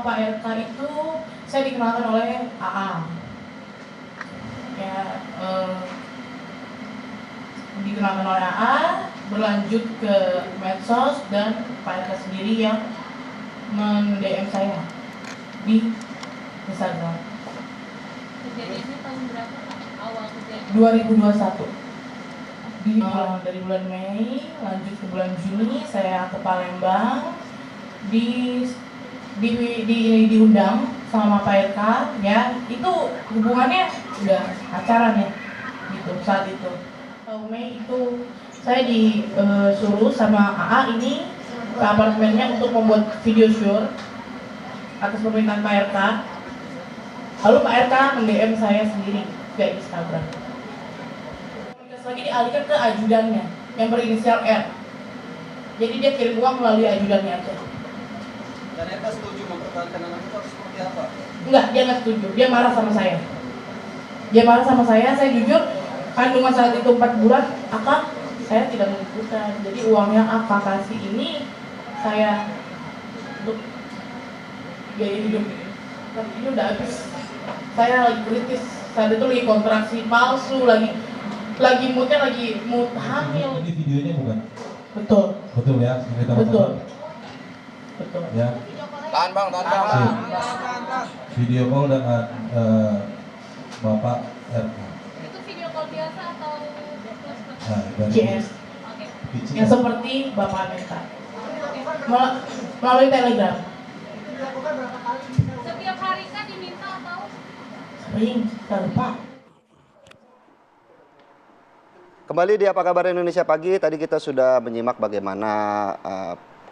Pak RK itu saya dikenalkan oleh AA. Ya, dikenalkan oleh AA, berlanjut ke medsos dan Pak RK sendiri yang men-DM saya di Instagram. Kejadiannya tahun berapa? Awal kejadian? 2021. Dari bulan Mei lanjut ke bulan Juni saya ke Palembang, diundang sama Pak RK, ya itu hubungannya udah pacaran ya gitu saat itu. Mei itu saya disuruh sama AA ini ke apartemennya untuk membuat video shoot atas permintaan Pak RK. Lalu Pak RK mend-DM saya sendiri via Instagram. Lagi dialihkan ke ajudannya yang berinisial R. Jadi dia kirim uang melalui ajudannya aja. Dan RK setuju mempertahankan anak itu harus seperti apa? Enggak, dia nggak setuju. Dia marah sama saya. Saya jujur, kandungan saat itu 4 bulan, akak saya tidak membutuhkan. Jadi uangnya akak kasih ini saya untuk biaya hidup. Tapi ini udah habis. Saya lagi kritis. Saat itu lagi kontraksi palsu, lagi moodnya lagi mood hamil. Ini videonya bukan? Betul. Betul ya? Betul. Betul. Ya. Tahan bang. Video call dengan Bapak RK. Itu video call biasa atau Nah, dari CS. Oke. Yang seperti Bapak minta. Melalui Telegram. Setiap hari kan diminta atau? Sering, lupa. Kembali di Apa Kabar Indonesia Pagi, tadi kita sudah menyimak bagaimana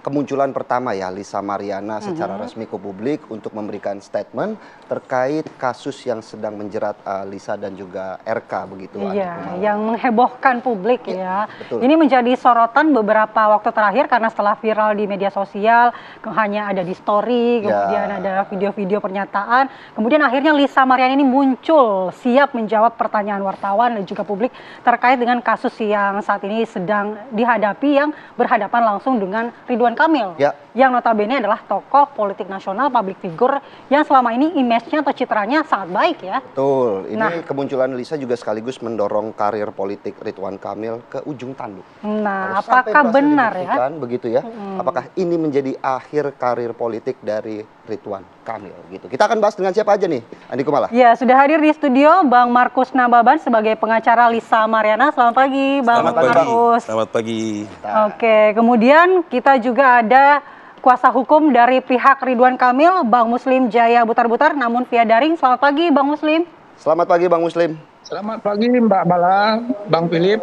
kemunculan pertama ya Lisa Mariana secara resmi ke publik untuk memberikan statement terkait kasus yang sedang menjerat Lisa dan juga RK begitu. Iya, yang menghebohkan publik ya. Betul. Ini menjadi sorotan beberapa waktu terakhir karena setelah viral di media sosial, hanya ada di story, kemudian ada video-video pernyataan, kemudian akhirnya Lisa Mariana ini muncul siap menjawab pertanyaan wartawan dan juga publik terkait dengan kasus yang saat ini sedang dihadapi yang berhadapan langsung dengan Ridwan Kamil, yang notabene adalah tokoh politik nasional, public figure yang selama ini image-nya atau citranya sangat baik ya. Betul, ini kemunculan Lisa juga sekaligus mendorong karir politik Ridwan Kamil ke ujung tanduk. Nah, apakah benar ya? Begitu ya? Apakah ini menjadi akhir karir politik dari Ridwan Kamil gitu? Kita akan bahas dengan siapa aja nih, Andi Kumala? Ya, sudah hadir di studio Bang Markus Nababan sebagai pengacara Lisa Mariana. Selamat pagi, Bang Markus. Selamat pagi. Oke, kemudian kita juga ada kuasa hukum dari pihak Ridwan Kamil, Bang Muslim Jaya Butar-Butar, namun via daring. Selamat pagi, Bang Muslim. Selamat pagi, Bang Muslim. Selamat pagi, Mbak Bala, Bang Philip.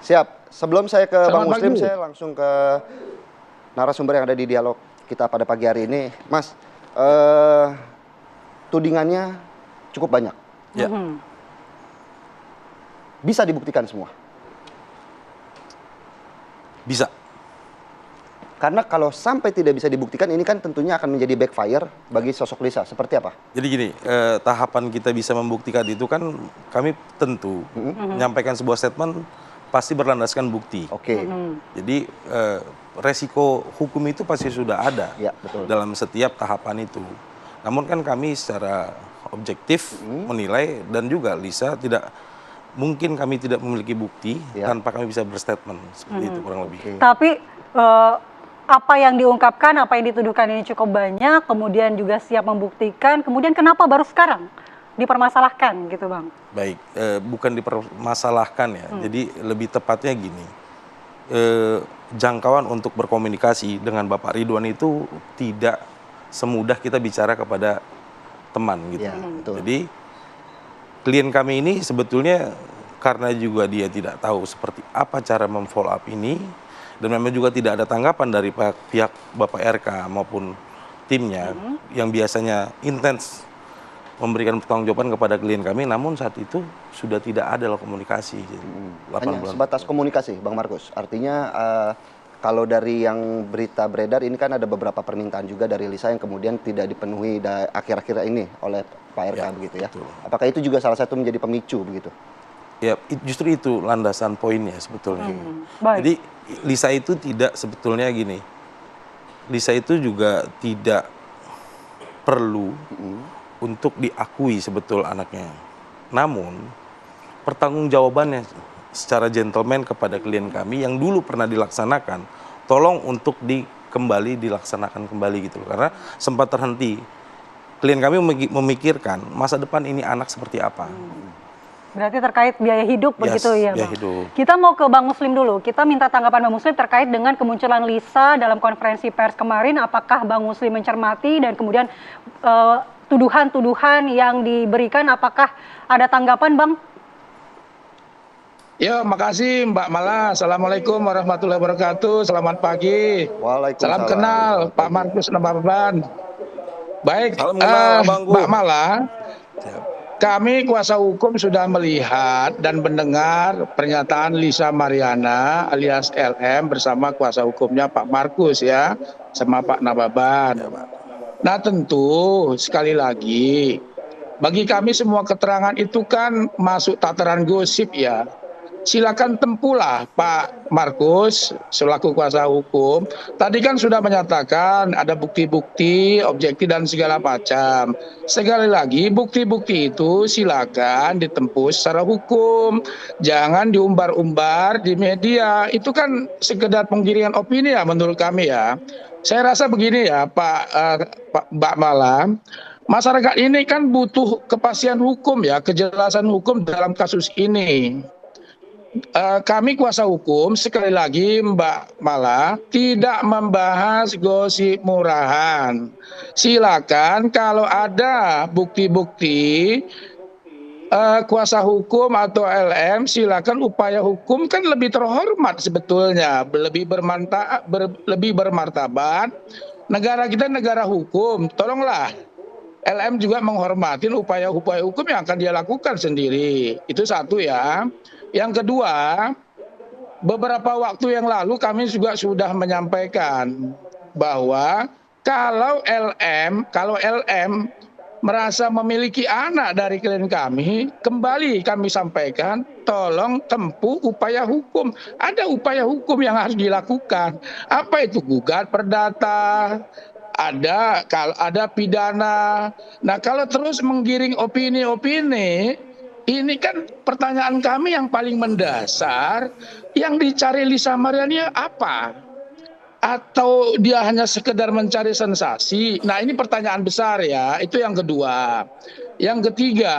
Siap. Sebelum saya ke Bang Muslim, pagi. saya langsung ke narasumber yang ada di dialog kita pada pagi hari ini. Mas, tudingannya cukup banyak. Ya. Bisa dibuktikan semua? Bisa. Karena kalau sampai tidak bisa dibuktikan, ini kan tentunya akan menjadi backfire bagi sosok Lisa. Seperti apa? Jadi gini, tahapan kita bisa membuktikan itu kan kami tentu menyampaikan sebuah statement pasti berlandaskan bukti. Oke. Jadi resiko hukum itu pasti sudah ada betul. dalam setiap tahapan itu. Namun kan kami secara objektif menilai dan juga Lisa tidak mungkin kami tidak memiliki bukti tanpa kami bisa berstatement seperti itu kurang lebih. Tapi apa yang diungkapkan, apa yang dituduhkan ini cukup banyak, kemudian juga siap membuktikan, kemudian kenapa baru sekarang dipermasalahkan gitu Bang? Baik, bukan dipermasalahkan ya, jadi lebih tepatnya gini, jangkauan untuk berkomunikasi dengan Bapak Ridwan itu tidak semudah kita bicara kepada teman gitu. Jadi klien kami ini sebetulnya karena juga dia tidak tahu seperti apa cara memfollow up ini, dan memang juga tidak ada tanggapan dari pihak Bapak RK maupun timnya yang biasanya intens memberikan pertanggungjawaban kepada klien kami, namun saat itu sudah tidak ada komunikasi. Hanya sebatas komunikasi, Bang Markus. Artinya kalau dari yang berita beredar ini kan ada beberapa permintaan juga dari Lisa yang kemudian tidak dipenuhi akhir-akhir ini oleh Pak RK begitu ya. Betul. Apakah itu juga salah satu menjadi pemicu begitu? Ya, justru itu landasan poinnya sebetulnya. Jadi Lisa itu tidak sebetulnya gini. Lisa itu juga tidak perlu untuk diakui sebetul anaknya. Namun pertanggungjawabannya secara gentleman kepada klien kami yang dulu pernah dilaksanakan, tolong untuk kembali dilaksanakan kembali gitu loh. Karena sempat terhenti. Klien kami memikirkan masa depan ini anak seperti apa. Berarti terkait biaya hidup begitu ya, biaya Bang? hidup. Kita mau ke Bang Muslim dulu. Kita minta tanggapan Bang Muslim terkait dengan kemunculan Lisa dalam konferensi pers kemarin. Apakah Bang Muslim mencermati dan kemudian tuduhan-tuduhan yang diberikan, apakah ada tanggapan, Bang? Ya, makasih Mbak Mala. Assalamualaikum warahmatullahi wabarakatuh. Selamat pagi. Waalaikumsalam. Salam kenal Pak Markus Nababan. Baik, Salam kenal, Abangku. Mbak Mala. Kami kuasa hukum sudah melihat dan mendengar pernyataan Lisa Mariana alias LM bersama kuasa hukumnya Pak Markus ya, sama Pak Nababan. Nah tentu sekali lagi, bagi kami semua keterangan itu kan masuk tataran gosip ya. Silakan tempuhlah Pak Markus selaku kuasa hukum. Tadi kan sudah menyatakan ada bukti-bukti, objektif dan segala macam. Sekali lagi bukti-bukti itu silakan ditempuh secara hukum. Jangan diumbar-umbar di media. Itu kan sekedar penggiringan opini ya menurut kami ya. Saya rasa begini ya Mbak Mala. Masyarakat ini kan butuh kepastian hukum ya, kejelasan hukum dalam kasus ini. Kami kuasa hukum sekali lagi Mbak Mala tidak membahas gosip murahan. Silakan kalau ada bukti-bukti kuasa hukum atau LM silakan upaya hukum kan lebih terhormat sebetulnya, lebih bermartabat. Negara kita negara hukum, tolonglah LM juga menghormati upaya-upaya hukum yang akan dia lakukan sendiri. Itu satu ya. Yang kedua, beberapa waktu yang lalu kami juga sudah menyampaikan bahwa kalau LM merasa memiliki anak dari klien kami, kembali kami sampaikan, tolong tempuh upaya hukum. Ada upaya hukum yang harus dilakukan. Apa itu? Gugat perdata, ada pidana. Nah, kalau terus menggiring opini-opini, ini kan pertanyaan kami yang paling mendasar, yang dicari Lisa Mariana apa? Atau dia hanya sekedar mencari sensasi? Nah, ini pertanyaan besar ya, itu yang kedua. Yang ketiga,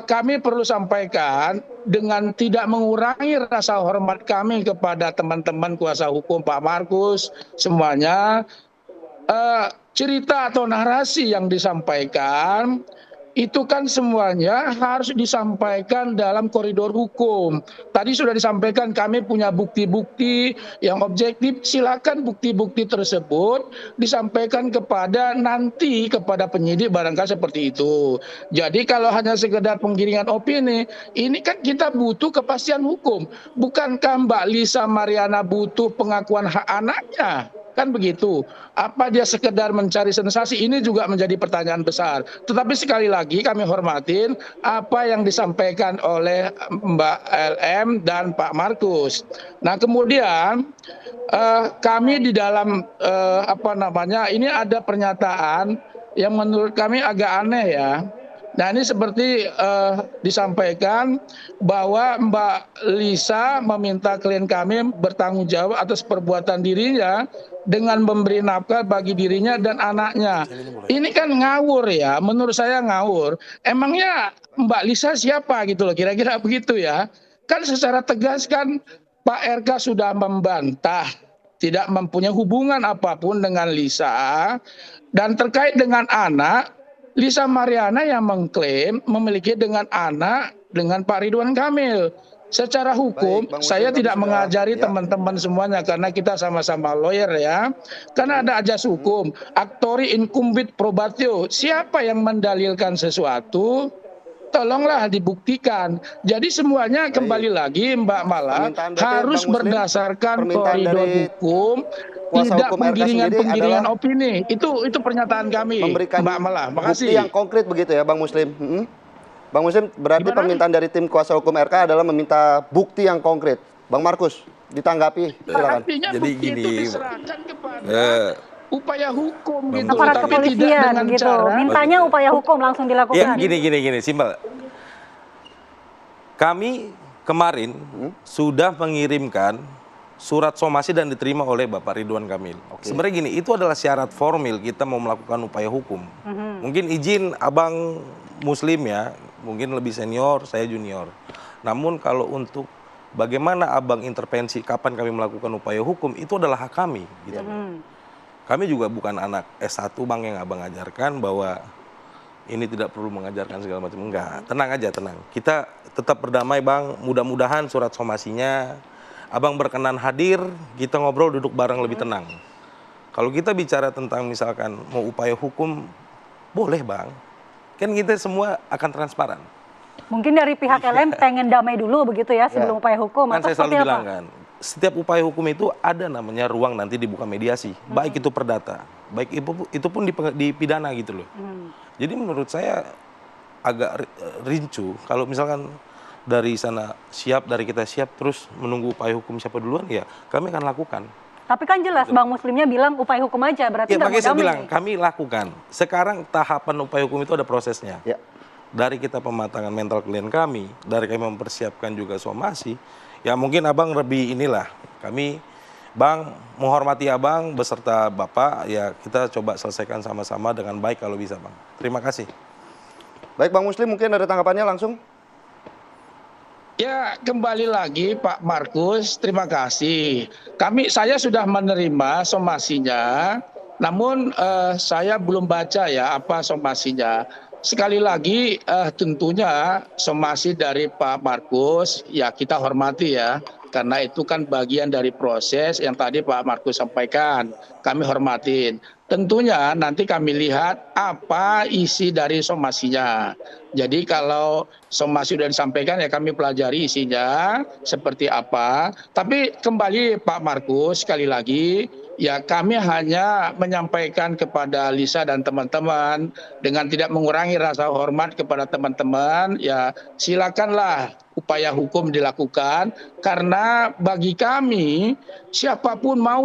kami perlu sampaikan dengan tidak mengurangi rasa hormat kami kepada teman-teman kuasa hukum Pak Markus, semuanya, cerita atau narasi yang disampaikan itu kan semuanya harus disampaikan dalam koridor hukum. Tadi sudah disampaikan kami punya bukti-bukti yang objektif, silakan bukti-bukti tersebut disampaikan kepada penyidik barangkali seperti itu. Jadi kalau hanya sekedar penggiringan opini, ini kan kita butuh kepastian hukum. Bukankah Mbak Lisa Mariana butuh pengakuan hak anaknya? Kan begitu. Apa dia sekedar mencari sensasi? Ini juga menjadi pertanyaan besar. Tetapi sekali lagi kami hormatin apa yang disampaikan oleh Mbak LM dan Pak Markus. Nah kemudian kami di dalam ini ada pernyataan yang menurut kami agak aneh ya. Nah ini seperti disampaikan bahwa Mbak Lisa meminta klien kami bertanggung jawab atas perbuatan dirinya dengan memberi nafkah bagi dirinya dan anaknya. Ini kan ngawur ya, menurut saya ngawur. Emangnya Mbak Lisa siapa gitu loh, kira-kira begitu ya. Kan secara tegas kan Pak RK sudah membantah tidak mempunyai hubungan apapun dengan Lisa. Dan terkait dengan anak, Lisa Mariana yang mengklaim memiliki dengan anak dengan Pak Ridwan Kamil. Secara hukum, saya tidak mengajari teman-teman semuanya karena kita sama-sama lawyer ya. Karena ada ajas hukum, actori incumbit probatio. Siapa yang mendalilkan sesuatu, tolonglah dibuktikan. Jadi semuanya kembali lagi Mbak Mala harus berdasarkan koridor hukum, tidak penggiringan opini. Itu pernyataan kami, memberikan Mbak Mala. Bukti Makasih. yang konkret begitu ya, Bang Muslim. Bang Muslim, berarti permintaan dari tim kuasa hukum RK adalah meminta bukti yang konkret. Bang Markus, ditanggapi, silakan. Artinya Jadi bukti gini, itu diserahkan kepada upaya hukum gitu, Aparat tapi tidak kepolisian dengan begitu. cara Mintanya upaya hukum langsung Ya dilakukan. gini, simpel. Kami kemarin sudah mengirimkan surat somasi dan diterima oleh Bapak Ridwan Kamil. Sebenarnya gini, itu adalah syarat formil kita mau melakukan upaya hukum. Mungkin izin Abang Muslim ya, mungkin lebih senior, saya junior. Namun kalau untuk bagaimana Abang intervensi, kapan kami melakukan upaya hukum, itu adalah hak kami. Gitu. Kami juga bukan anak S1 Bang yang Abang ajarkan bahwa ini tidak perlu mengajarkan segala macam. Enggak, tenang aja, tenang. Kita tetap berdamai Bang, mudah-mudahan surat somasinya Abang berkenan hadir, kita ngobrol duduk bareng lebih tenang. Kalau kita bicara tentang misalkan mau upaya hukum, boleh Bang. Kan kita semua akan transparan. Mungkin dari pihak LM pengen damai dulu begitu ya sebelum upaya hukum Kan atau saya selalu seperti apa? bilang kan, setiap upaya hukum itu ada namanya ruang nanti dibuka mediasi, baik itu perdata, baik itu pun di pidana gitu loh. Jadi menurut saya agak rincu kalau misalkan dari sana siap, dari kita siap, terus menunggu upaya hukum siapa duluan, ya kami akan lakukan. Tapi kan jelas Bang Muslimnya bilang upaya hukum aja, berarti Ya nggak mau makanya saya damai bilang, nih. kami lakukan. Sekarang tahapan upaya hukum itu ada prosesnya. Ya. Dari kita pematangan mental klien kami, dari kami mempersiapkan juga somasi, ya mungkin Abang lebih inilah, kami Bang menghormati Abang beserta Bapak, ya kita coba selesaikan sama-sama dengan baik kalau bisa Bang. Terima kasih. Baik Bang Muslim, mungkin ada tanggapannya langsung? Ya, kembali lagi Pak Markus, terima kasih. Saya sudah menerima somasinya, namun saya belum baca ya apa somasinya. Sekali lagi tentunya somasi dari Pak Markus ya kita hormati ya, karena itu kan bagian dari proses yang tadi Pak Markus sampaikan, kami hormatin. Tentunya nanti kami lihat apa isi dari somasinya. Jadi kalau somasi sudah disampaikan ya kami pelajari isinya seperti apa. Tapi kembali Pak Markus, sekali lagi ya kami hanya menyampaikan kepada Lisa dan teman-teman dengan tidak mengurangi rasa hormat kepada teman-teman, ya silakanlah upaya hukum dilakukan, karena bagi kami siapapun mau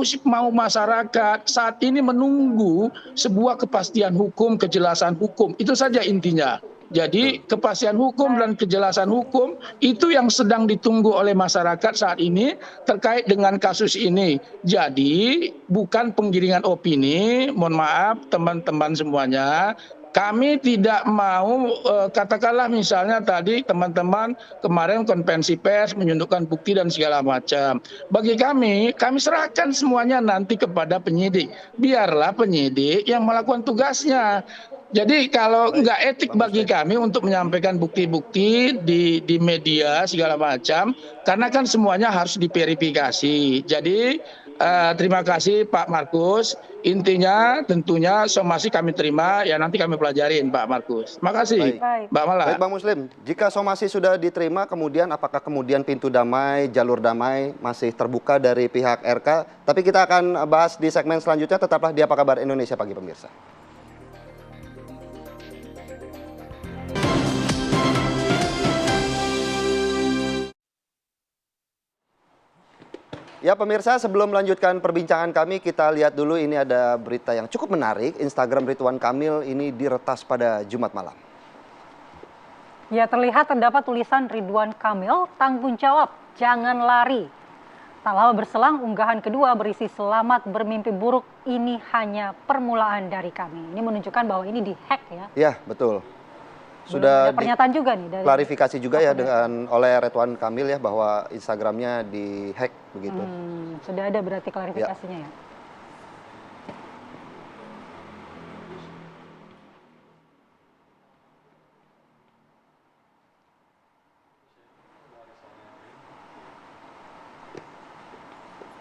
masyarakat saat ini menunggu sebuah kepastian hukum, kejelasan hukum, itu saja intinya. Jadi kepastian hukum dan kejelasan hukum itu yang sedang ditunggu oleh masyarakat saat ini terkait dengan kasus ini. Jadi bukan penggiringan opini, mohon maaf teman-teman semuanya. Kami tidak mau katakanlah misalnya tadi teman-teman kemarin konvensi pers menunjukkan bukti dan segala macam. Bagi kami serahkan semuanya nanti kepada penyidik. Biarlah penyidik yang melakukan tugasnya. Jadi kalau nggak etik bagi kami untuk menyampaikan bukti-bukti di media segala macam, karena kan semuanya harus diverifikasi. Jadi terima kasih Pak Markus. Intinya tentunya somasi kami terima, ya nanti kami pelajarin Pak Markus. Terima kasih Baik. Mbak Mala. Baik Bang Muslim, jika somasi sudah diterima, kemudian apakah kemudian pintu damai, jalur damai masih terbuka dari pihak RK? Tapi kita akan bahas di segmen selanjutnya, tetaplah di Apa Kabar Indonesia Pagi pemirsa. Ya pemirsa, sebelum melanjutkan perbincangan kami, kita lihat dulu ini ada berita yang cukup menarik. Instagram Ridwan Kamil ini diretas pada Jumat malam. Ya, terlihat terdapat tulisan Ridwan Kamil, tanggung jawab, jangan lari. Tak lama berselang, unggahan kedua berisi selamat bermimpi buruk, ini hanya permulaan dari kami. Ini menunjukkan bahwa ini dihack ya. Ya, betul. Sudah ada pernyataan juga nih dari klarifikasi juga ya dengan oleh Ridwan Kamil ya bahwa Instagramnya dihack begitu. Sudah ada berarti klarifikasinya ya.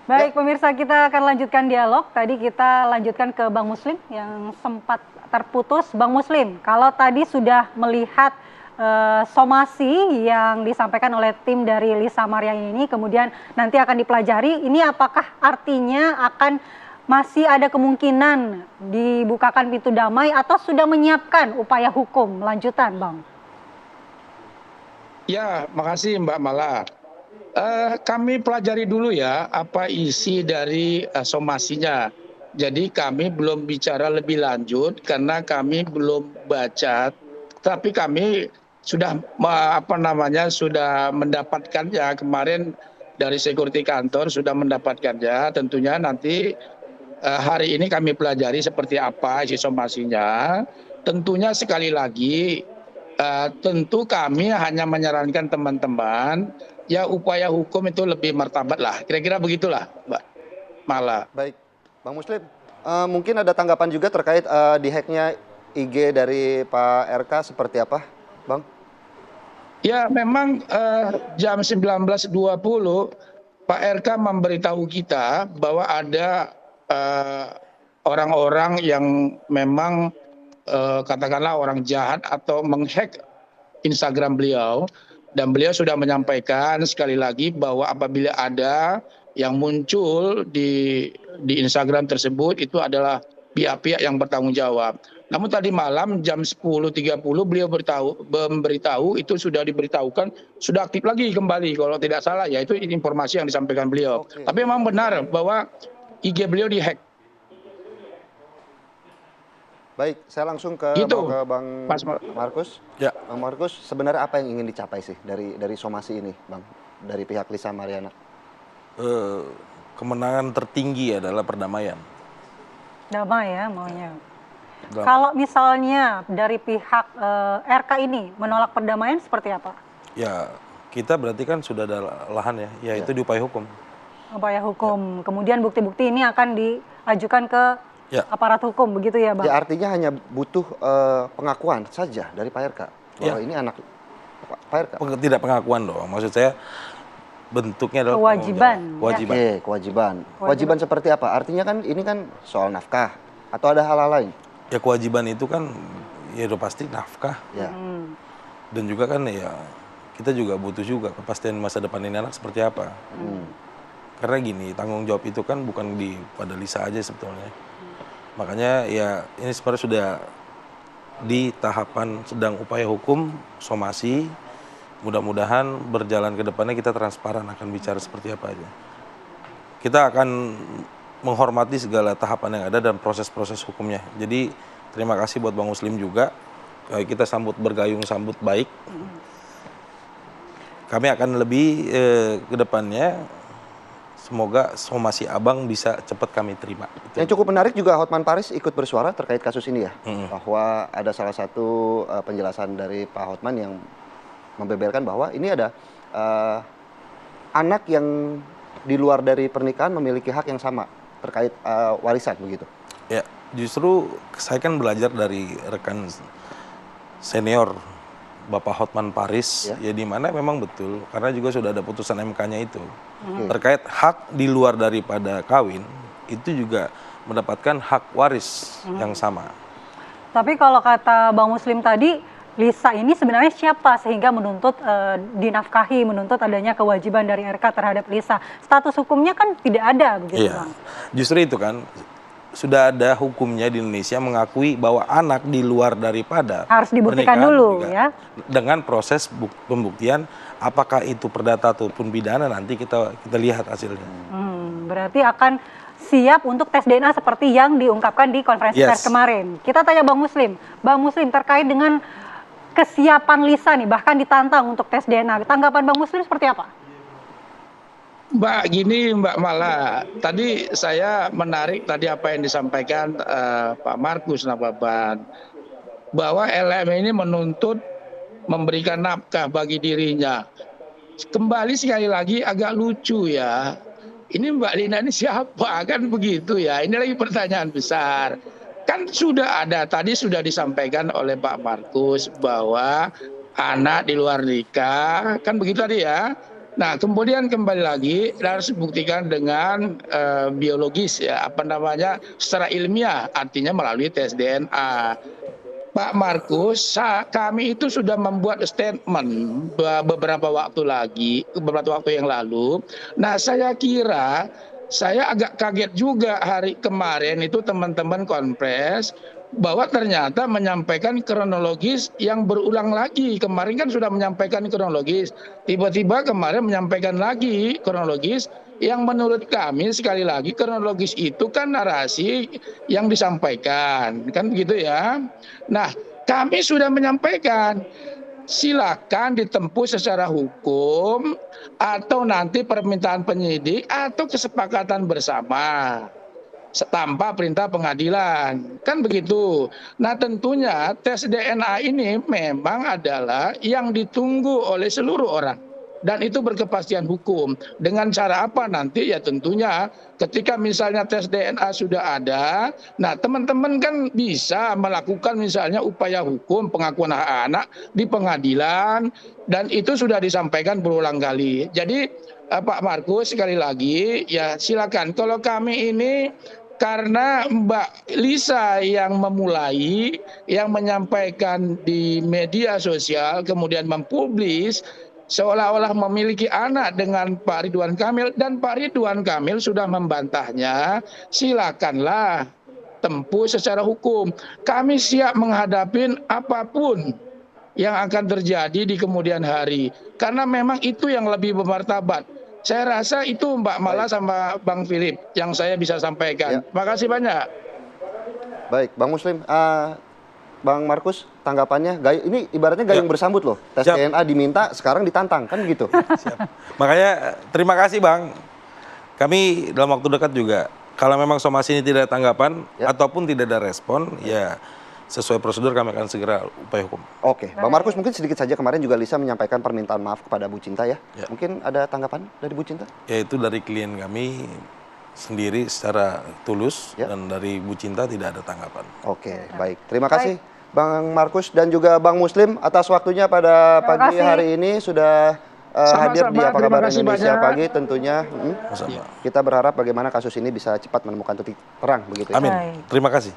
Baik pemirsa, kita akan lanjutkan dialog. Tadi kita lanjutkan ke Bang Muslim yang sempat terputus. Bang Muslim, kalau tadi sudah melihat somasi yang disampaikan oleh tim dari Lisa Mariani ini, kemudian nanti akan dipelajari, ini apakah artinya akan masih ada kemungkinan dibukakan pintu damai atau sudah menyiapkan upaya hukum lanjutan, Bang? Ya, makasih Mbak Mala. Kami pelajari dulu ya apa isi dari somasinya. Jadi kami belum bicara lebih lanjut karena kami belum baca, tapi kami sudah sudah mendapatkannya kemarin dari security kantor sudah mendapatkannya. Tentunya nanti hari ini kami pelajari seperti apa isi somasinya. Tentunya sekali lagi tentu kami hanya menyarankan teman-teman ya upaya hukum itu lebih martabat lah. Kira-kira begitulah, Mbak Mala. Baik, Bang Muslim, mungkin ada tanggapan juga terkait dihacknya IG dari Pak RK seperti apa, Bang? Ya memang jam 19.20 Pak RK memberitahu kita bahwa ada orang-orang yang memang katakanlah orang jahat atau menghack Instagram beliau, dan beliau sudah menyampaikan sekali lagi bahwa apabila ada yang muncul di Instagram tersebut itu adalah pihak-pihak yang bertanggung jawab. Namun tadi malam jam 10.30 beliau memberitahu itu sudah diberitahukan, sudah aktif lagi kembali kalau tidak salah, ya itu informasi yang disampaikan beliau. Oke. Tapi memang benar bahwa IG beliau dihack. Baik, saya langsung ke Gitu, mau ke Bang Mas Markus. Ya. Bang Markus, sebenarnya apa yang ingin dicapai sih dari somasi ini, Bang? Dari pihak Lisa Mariana? Kemenangan tertinggi adalah perdamaian. Damai ya maunya. Damai. Kalau misalnya dari pihak RK ini menolak perdamaian seperti apa? Ya, kita berarti kan sudah ada lahan ya, yaitu di upaya hukum. Upaya hukum. Kemudian bukti-bukti ini akan diajukan ke aparat hukum, begitu ya, Bang? Ya artinya hanya butuh pengakuan saja dari Pak RK bahwa ini anak Pak RK. Tidak pengakuan dong, maksud saya bentuknya adalah Kewajiban, kewajiban. Oke, kewajiban. Kewajiban seperti apa? Artinya kan ini kan soal nafkah atau ada hal-hal lain? Ya kewajiban itu kan ya udah pasti nafkah. Ya. Dan juga kan ya kita juga butuh juga kepastian masa depan ini anak seperti apa. Karena gini, tanggung jawab itu kan bukan pada Lisa aja sebetulnya. Makanya ya ini sebenarnya sudah di tahapan sedang upaya hukum, somasi. Mudah-mudahan berjalan ke depannya kita transparan akan bicara seperti apa aja. Kita akan menghormati segala tahapan yang ada dan proses-proses hukumnya. Jadi terima kasih buat Bang Muslim juga. Kita sambut bergayung, sambut baik. Kami akan lebih ke depannya. Semoga somasi Abang bisa cepat kami terima. Yang cukup menarik juga Hotman Paris ikut bersuara terkait kasus ini ya. Bahwa ada salah satu penjelasan dari Pak Hotman yang membeberkan bahwa ini ada anak yang di luar dari pernikahan memiliki hak yang sama terkait warisan begitu. Ya, justru saya kan belajar dari rekan senior Bapak Hotman Paris, ya di mana memang betul, karena juga sudah ada putusan MK-nya itu. Terkait hak di luar daripada kawin, itu juga mendapatkan hak waris yang sama. Tapi kalau kata Bang Muslim tadi, Lisa ini sebenarnya siapa sehingga menuntut dinafkahi, menuntut adanya kewajiban dari RK terhadap Lisa. Status hukumnya kan tidak ada begitu, Iya. Bang. Justru itu kan, sudah ada hukumnya di Indonesia mengakui bahwa anak di luar daripada Harus dibuktikan pernikahan dulu juga, ya. dengan proses pembuktian apakah itu perdata ataupun pidana nanti kita lihat hasilnya. Berarti akan siap untuk tes DNA seperti yang diungkapkan di konferensi pers kemarin. Kita tanya Bang Muslim terkait dengan kesiapan Lisa nih, bahkan ditantang untuk tes DNA. Tanggapan Bang Muslim seperti apa? Mbak, gini Mbak Mala, tadi saya menarik tadi apa yang disampaikan Pak Markus Nababan, bahwa LM ini menuntut memberikan nafkah bagi dirinya. Kembali sekali lagi agak lucu ya, ini Mbak Lina ini siapa kan begitu ya, ini lagi pertanyaan besar. Kan sudah ada, tadi sudah disampaikan oleh Pak Markus bahwa anak di luar nikah, kan begitu tadi ya. Nah, kemudian kembali lagi harus dibuktikan dengan biologis ya, secara ilmiah, artinya melalui tes DNA. Pak Markus, kami itu sudah membuat statement beberapa waktu yang lalu. Nah, saya kira saya agak kaget juga hari kemarin itu teman-teman konfres bahwa ternyata menyampaikan kronologis yang berulang lagi. Kemarin kan sudah menyampaikan kronologis, tiba-tiba kemarin menyampaikan lagi kronologis Yang menurut kami sekali lagi kronologis itu kan narasi yang disampaikan, kan begitu ya. Nah, kami sudah menyampaikan, silakan ditempuh secara hukum atau nanti permintaan penyidik atau kesepakatan bersama tanpa perintah pengadilan, kan begitu. Nah, tentunya tes DNA ini memang adalah yang ditunggu oleh seluruh orang dan itu berkepastian hukum. Dengan cara apa nanti ya tentunya ketika misalnya tes DNA sudah ada, nah teman-teman kan bisa melakukan misalnya upaya hukum pengakuan hak anak di pengadilan dan itu sudah disampaikan berulang kali. Jadi Pak Markus sekali lagi ya silakan, kalau kami ini karena Mbak Lisa yang memulai, yang menyampaikan di media sosial, kemudian mempublis, seolah-olah memiliki anak dengan Pak Ridwan Kamil, dan Pak Ridwan Kamil sudah membantahnya, silakanlah tempuh secara hukum. Kami siap menghadapi apapun yang akan terjadi di kemudian hari, karena memang itu yang lebih bermartabat. Saya rasa itu Mbak Mala sama Bang Philip yang saya bisa sampaikan. Terima kasih banyak. Baik, Bang Muslim, Bang Markus, tanggapannya, ini ibaratnya gayung bersambut loh. Tes Siap. DNA diminta, sekarang ditantang, kan gitu. Siap. Makanya terima kasih Bang. Kami dalam waktu dekat juga, kalau memang somasi ini tidak ada tanggapan ataupun tidak ada respon, ya sesuai prosedur kami akan segera upaya hukum. Oke, Bang Markus, mungkin sedikit saja kemarin juga Lisa menyampaikan permintaan maaf kepada Bu Cinta ya. Ya. Mungkin ada tanggapan dari Bu Cinta? Yaitu dari klien kami sendiri secara tulus dan dari Bu Cinta tidak ada tanggapan. Oke, baik. Terima kasih Bang Markus dan juga Bang Muslim atas waktunya pada pagi hari ini sudah hadir di Apa Kabar Indonesia Pagi tentunya. Sama-sama. Kita berharap bagaimana kasus ini bisa cepat menemukan titik terang begitu ya. Amin. Terima kasih.